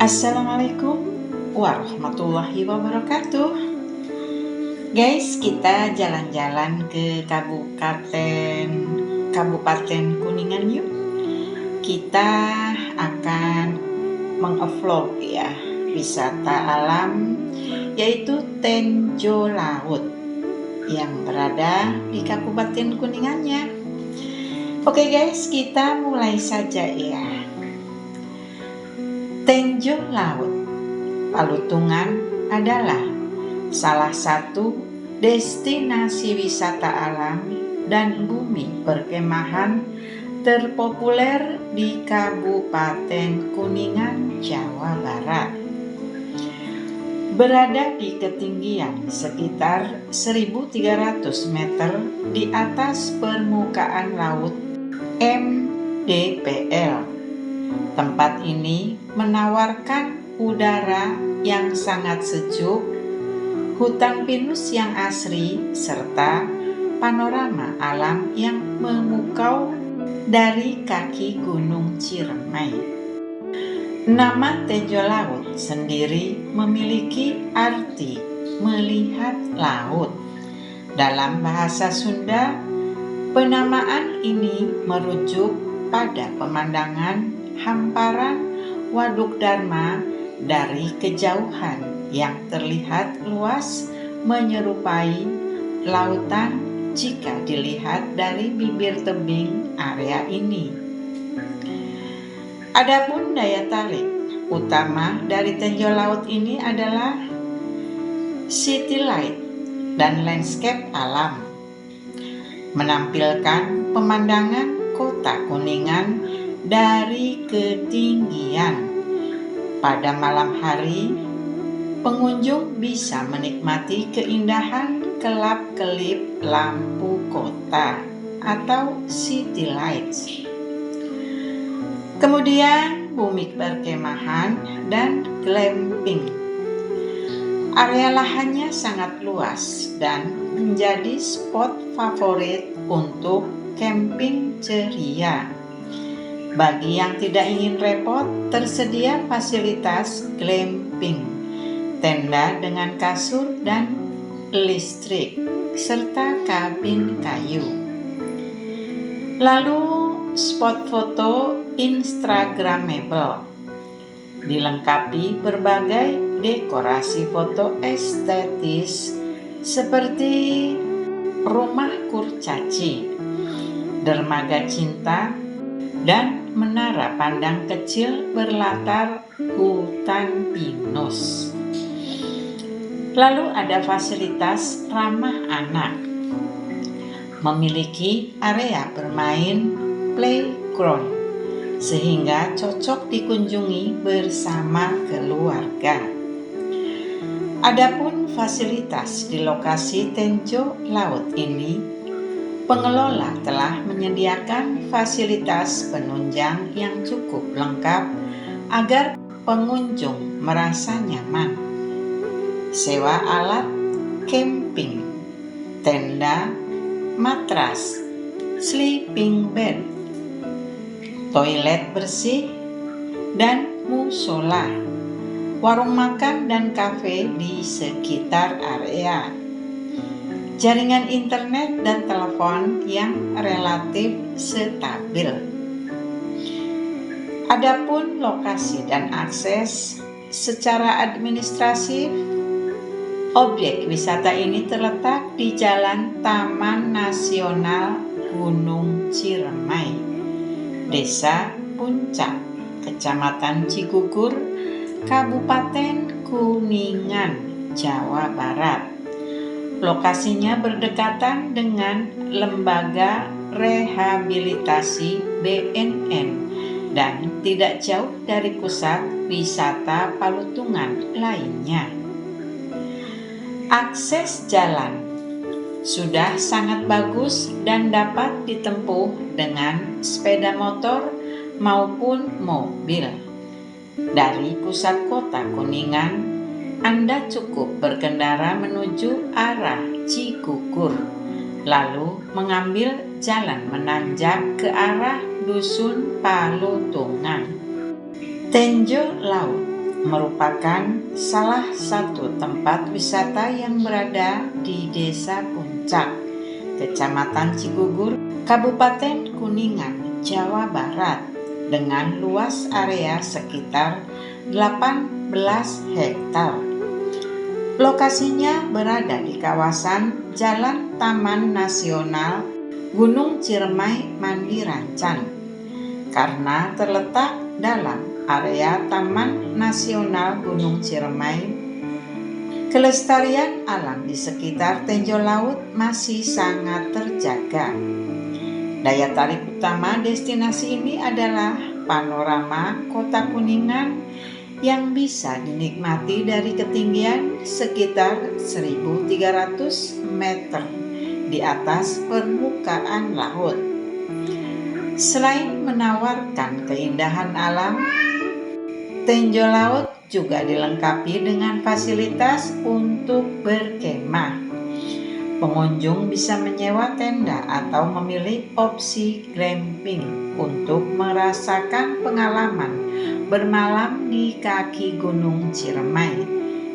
Assalamualaikum warahmatullahi wabarakatuh. Guys, kita jalan-jalan ke Kabupaten Kuningan yuk. Kita akan mengupload ya wisata alam, yaitu Tenjo Laut yang berada di Kabupaten Kuningannya. Oke guys, kita mulai saja ya. Tenjo Laut Palutungan adalah salah satu destinasi wisata alam dan bumi perkemahan terpopuler di Kabupaten Kuningan, Jawa Barat. Berada di ketinggian sekitar 1.300 meter di atas permukaan laut MDPL. Tempat ini menawarkan udara yang sangat sejuk, hutan pinus yang asri, serta panorama alam yang memukau dari kaki Gunung Ciremai. Nama Tenjo Laut sendiri memiliki arti melihat laut. Dalam bahasa Sunda, penamaan ini merujuk pada pemandangan hamparan Waduk Dharma dari kejauhan yang terlihat luas menyerupai lautan jika dilihat dari bibir tebing area ini. Adapun daya tarik utama dari Tenjo Laut ini adalah city light dan landscape alam, menampilkan pemandangan kota Kuningan dari ketinggian. Pada malam hari, pengunjung bisa menikmati keindahan kelap-kelip lampu kota atau city lights. Kemudian bumi perkemahan dan glamping. Area lahannya sangat luas dan menjadi spot favorit untuk camping ceria. Bagi yang tidak ingin repot, tersedia fasilitas glamping, tenda dengan kasur dan listrik, serta kabin kayu. Lalu spot foto instagramable, dilengkapi berbagai dekorasi foto estetis seperti rumah kurcaci, dermaga cinta, dan menara pandang kecil berlatar hutan pinus. Lalu ada fasilitas ramah anak, memiliki area bermain playground sehingga cocok dikunjungi bersama keluarga. Adapun fasilitas di lokasi Tenjo Laut ini, pengelola telah menyediakan fasilitas penunjang yang cukup lengkap agar pengunjung merasa nyaman. Sewa alat camping, tenda, matras, sleeping bed, toilet bersih, dan musola, warung makan dan kafe di sekitar area, jaringan internet dan telepon yang relatif stabil. Adapun lokasi dan akses secara administratif, objek wisata ini terletak di Jalan Taman Nasional Gunung Ciremai, Desa Puncak, Kecamatan Cikukur, Kabupaten Kuningan, Jawa Barat. Lokasinya berdekatan dengan Lembaga Rehabilitasi BNN dan tidak jauh dari pusat wisata Palutungan lainnya. Akses jalan sudah sangat bagus dan dapat ditempuh dengan sepeda motor maupun mobil. Dari pusat kota Kuningan, Anda cukup berkendara menuju arah Cikukur, lalu mengambil jalan menanjak ke arah Dusun Palutungan. Tenjo Laut merupakan salah satu tempat wisata yang berada di Desa Puncak, Kecamatan Cigugur, Kabupaten Kuningan, Jawa Barat, dengan luas area sekitar 18 hektar. Lokasinya berada di kawasan Jalan Taman Nasional Gunung Ciremai Mandirancan. Karena terletak dalam area Taman Nasional Gunung Ciremai, kelestarian alam di sekitar Tenjo Laut masih sangat terjaga. Daya tarik utama destinasi ini adalah panorama Kota Kuningan yang bisa dinikmati dari ketinggian sekitar 1.300 meter di atas permukaan laut. Selain menawarkan keindahan alam, Tenjo Laut juga dilengkapi dengan fasilitas untuk berkemah. Pengunjung bisa menyewa tenda atau memilih opsi glamping untuk merasakan pengalaman bermalam di kaki Gunung Ciremai,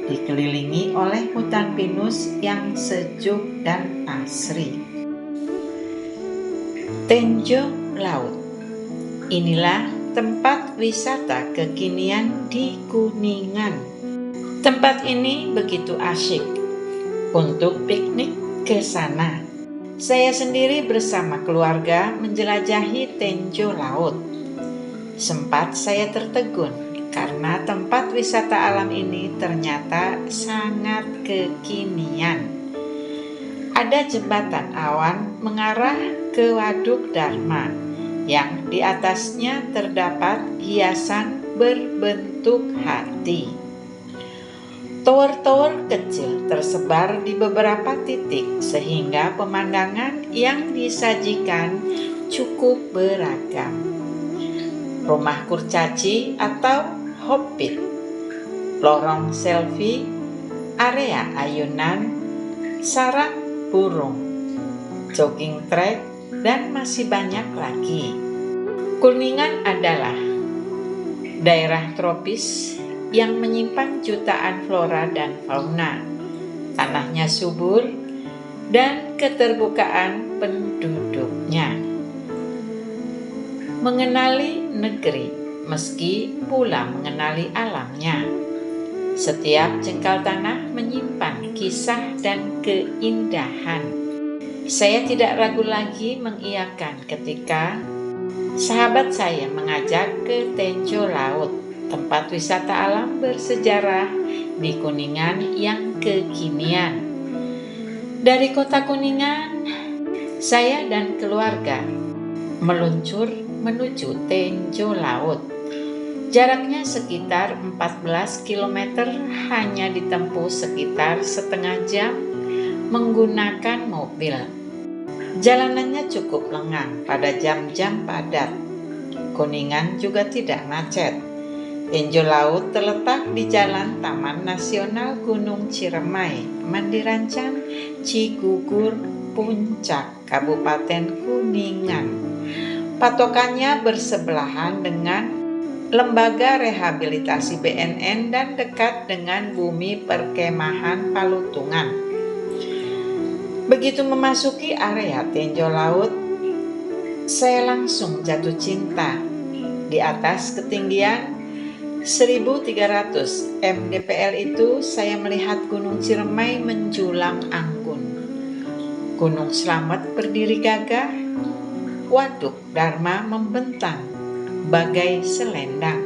dikelilingi oleh hutan pinus yang sejuk dan asri. Tenjo Laut. Inilah tempat wisata kekinian di Kuningan. Tempat ini begitu asyik untuk piknik ke sana. Saya sendiri bersama keluarga menjelajahi Tenjo Laut. Sempat saya tertegun karena tempat wisata alam ini ternyata sangat kekinian. Ada jembatan awan mengarah ke Waduk Dharma yang di atasnya terdapat hiasan berbentuk hati. Tower-tower kecil tersebar di beberapa titik sehingga pemandangan yang disajikan cukup beragam. Rumah kurcaci atau hobbit, lorong selfie, area ayunan, sarang burung, jogging track, dan masih banyak lagi. Kuningan adalah daerah tropis yang menyimpan jutaan flora dan fauna. Tanahnya subur dan keterbukaan penduduknya. Mengenali negeri meski pula mengenali alamnya. Setiap jengkal tanah menyimpan kisah dan keindahan. Saya tidak ragu lagi mengiyakan ketika sahabat saya mengajak ke Tenjo Laut, tempat wisata alam bersejarah di Kuningan yang kekinian. Dari kota Kuningan, saya dan keluarga meluncur menuju Tenjo Laut. Jaraknya sekitar 14 km, hanya ditempuh sekitar setengah jam menggunakan mobil. Jalanannya cukup lengang pada jam-jam padat. Kuningan juga tidak macet. Tenjo Laut terletak di Jalan Taman Nasional Gunung Ciremai, Mandirancan, Cigugur, Puncak, Kabupaten Kuningan. Patokannya bersebelahan dengan Lembaga Rehabilitasi BNN dan dekat dengan Bumi Perkemahan Palutungan. Begitu memasuki area Tenjo Laut, saya langsung jatuh cinta. Di atas ketinggian 1.300 mdpl itu saya melihat Gunung Ciremai menjulang anggun. Gunung Slamet berdiri gagah, Waduk Dharma membentang bagai selendang.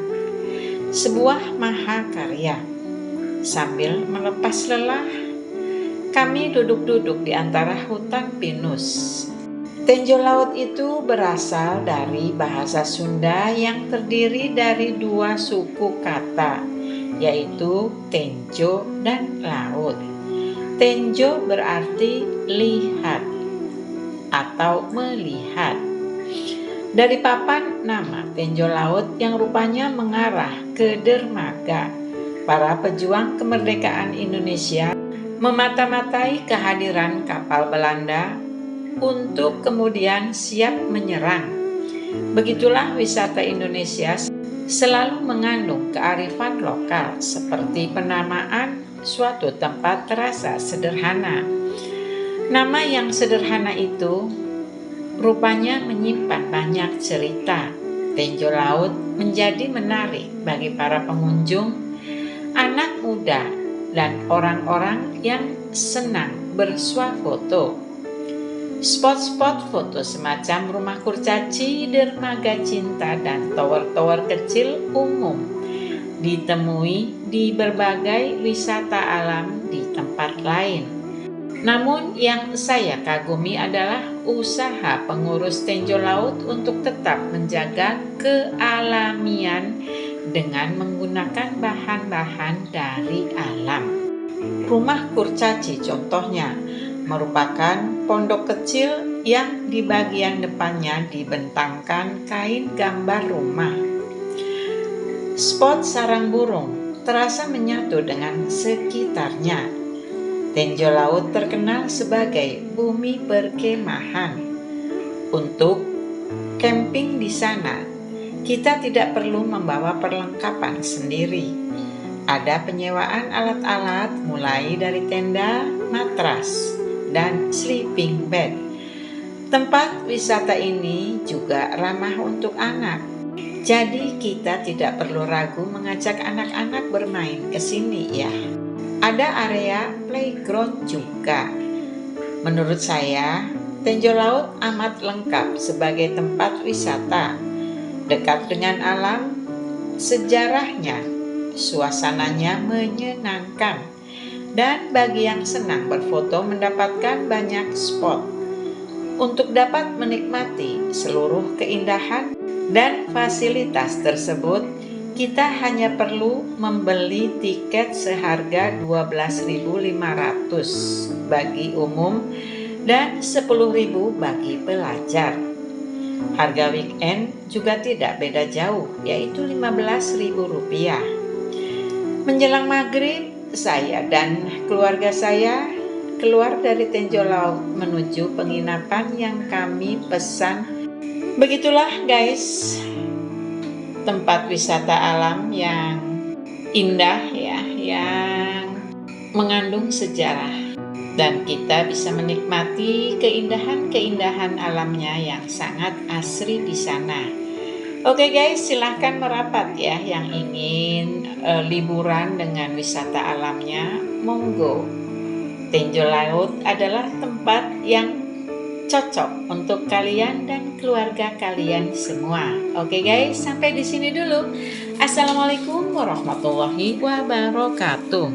Sebuah mahakarya. Sambil melepas lelah, kami duduk-duduk di antara hutan pinus. Tenjo Laut itu berasal dari bahasa Sunda yang terdiri dari dua suku kata, yaitu Tenjo dan Laut. Tenjo berarti lihat atau melihat. Dari papan nama Tenjo Laut yang rupanya mengarah ke dermaga, para pejuang kemerdekaan Indonesia memata-matai kehadiran kapal Belanda untuk kemudian siap menyerang. Begitulah wisata Indonesia selalu mengandung kearifan lokal seperti penamaan suatu tempat terasa sederhana. Nama yang sederhana itu rupanya menyimpan banyak cerita. Tenjo Laut menjadi menarik bagi para pengunjung, anak muda, dan orang-orang yang senang bersuah foto. Spot-spot foto semacam rumah kurcaci, dermaga cinta, dan tower-tower kecil umum ditemui di berbagai wisata alam di tempat lain. Namun yang saya kagumi adalah usaha pengurus Tenjo Laut untuk tetap menjaga kealamian dengan menggunakan bahan-bahan dari alam. Rumah kurcaci contohnya merupakan pondok kecil yang di bagian depannya dibentangkan kain gambar rumah. Spot sarang burung terasa menyatu dengan sekitarnya. Tenjo Laut terkenal sebagai bumi perkemahan. Untuk camping di sana, kita tidak perlu membawa perlengkapan sendiri. Ada penyewaan alat-alat mulai dari tenda, matras, dan sleeping bag. Tempat wisata ini juga ramah untuk anak. Jadi kita tidak perlu ragu mengajak anak-anak bermain ke sini ya. Ada area playground juga. Menurut saya, Tenjo Laut amat lengkap sebagai tempat wisata. Dekat dengan alam, sejarahnya, suasananya menyenangkan. Dan bagi yang senang berfoto mendapatkan banyak spot. Untuk dapat menikmati seluruh keindahan dan fasilitas tersebut, kita hanya perlu membeli tiket seharga 12.500 bagi umum dan 10.000 bagi pelajar. Harga weekend juga tidak beda jauh, yaitu Rp15.000. Menjelang maghrib, saya dan keluarga saya keluar dari Tenjo Laut menuju penginapan yang kami pesan. Begitulah guys, tempat wisata alam yang indah ya, yang mengandung sejarah, dan kita bisa menikmati keindahan-keindahan alamnya yang sangat asri di sana. Oke guys, silahkan merapat ya yang ingin liburan dengan wisata alamnya, monggo. Tenjo Laut adalah tempat yang cocok untuk kalian dan keluarga kalian semua. Oke guys, sampai di sini dulu. Assalamualaikum warahmatullahi wabarakatuh.